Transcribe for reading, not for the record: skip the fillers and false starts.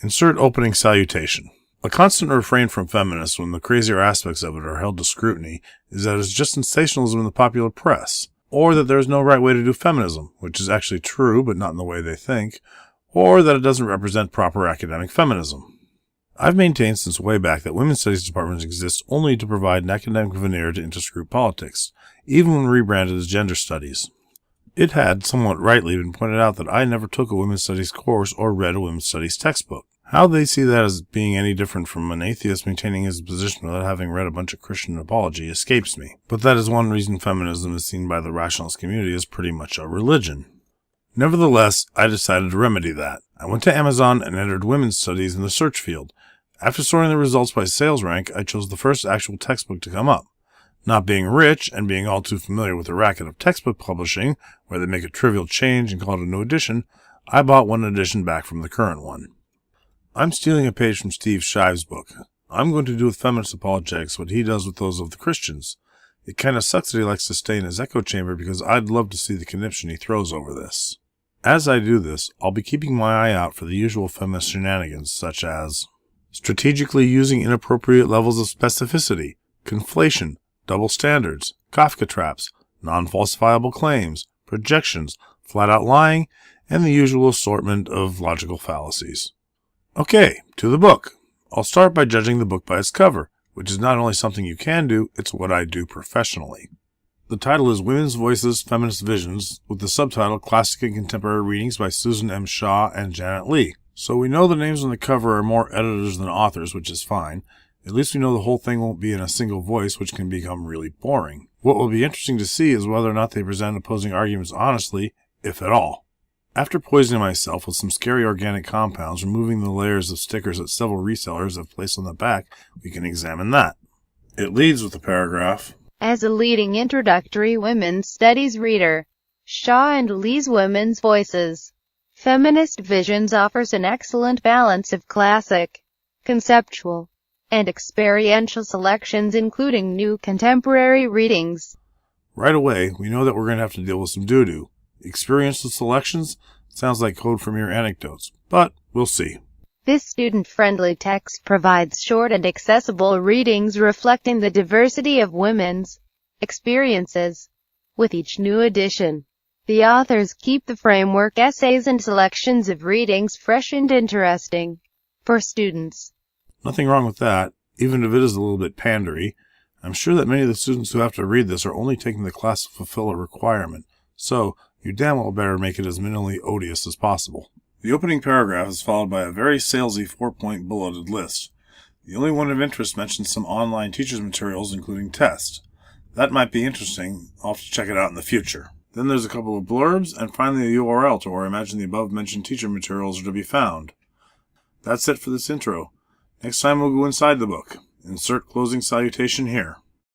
Insert opening salutation. A constant refrain from feminists when the crazier aspects of it are held to scrutiny is that it's just sensationalism in the popular press, or that there is no right way to do feminism, which is actually true but not in the way they think, or that it doesn't represent proper academic feminism. I've maintained since way back that women's studies departments exist only to provide an academic veneer to intergroup politics, even when rebranded as gender studies. It had, somewhat rightly, been pointed out that I never took a women's studies course or read a women's studies textbook. How they see that as being any different from an atheist maintaining his position without having read a bunch of Christian apology escapes me. But that is one reason feminism is seen by the rationalist community as pretty much a religion. Nevertheless, I decided to remedy that. I went to Amazon and entered women's studies in the search field. After sorting the results by sales rank, I chose the first actual textbook to come up. Not being rich, and being all too familiar with the racket of textbook publishing, where they make a trivial change and call it a new edition, I bought one edition back from the current one. I'm stealing a page from Steve Shive's book. I'm going to do with feminist apologetics what he does with those of the Christians. It kind of sucks that he likes to stay in his echo chamber because I'd love to see the conniption he throws over this. As I do this, I'll be keeping my eye out for the usual feminist shenanigans, such as strategically using inappropriate levels of specificity, conflation, double standards, Kafka traps, non-falsifiable claims, projections, flat-out lying, and the usual assortment of logical fallacies. Okay, to the book. I'll start by judging the book by its cover, which is not only something you can do, it's what I do professionally. The title is Women's Voices, Feminist Visions, with the subtitle Classic and Contemporary Readings by Susan M. Shaw and Janet Lee. So we know the names on the cover are more editors than authors, which is fine. At least we know the whole thing won't be in a single voice, which can become really boring. What will be interesting to see is whether or not they present opposing arguments honestly, if at all. After poisoning myself with some scary organic compounds, removing the layers of stickers that several resellers have placed on the back, we can examine that. It leads with the paragraph, as a leading introductory women's studies reader, Shaw and Lee's Women's Voices, Feminist Visions offers an excellent balance of classic, conceptual, and experiential selections, including new contemporary readings. Right away, we know that we're going to have to deal with some doo-doo. Experiential selections sounds like code for mere anecdotes, but we'll see. This student-friendly text provides short and accessible readings reflecting the diversity of women's experiences. With each new edition, the authors keep the framework essays and selections of readings fresh and interesting for students. Nothing wrong with that, even if it is a little bit pandery. I'm sure that many of the students who have to read this are only taking the class to fulfill a requirement, so you damn well better make it as minimally odious as possible. The opening paragraph is followed by a very salesy 4-point bulleted list. The only one of interest mentions some online teachers' materials, including tests. That might be interesting. I'll have to check it out in the future. Then there's a couple of blurbs, and finally a URL to where I imagine the above-mentioned teacher materials are to be found. That's it for this intro. Next time we'll go inside the book. Insert closing salutation here.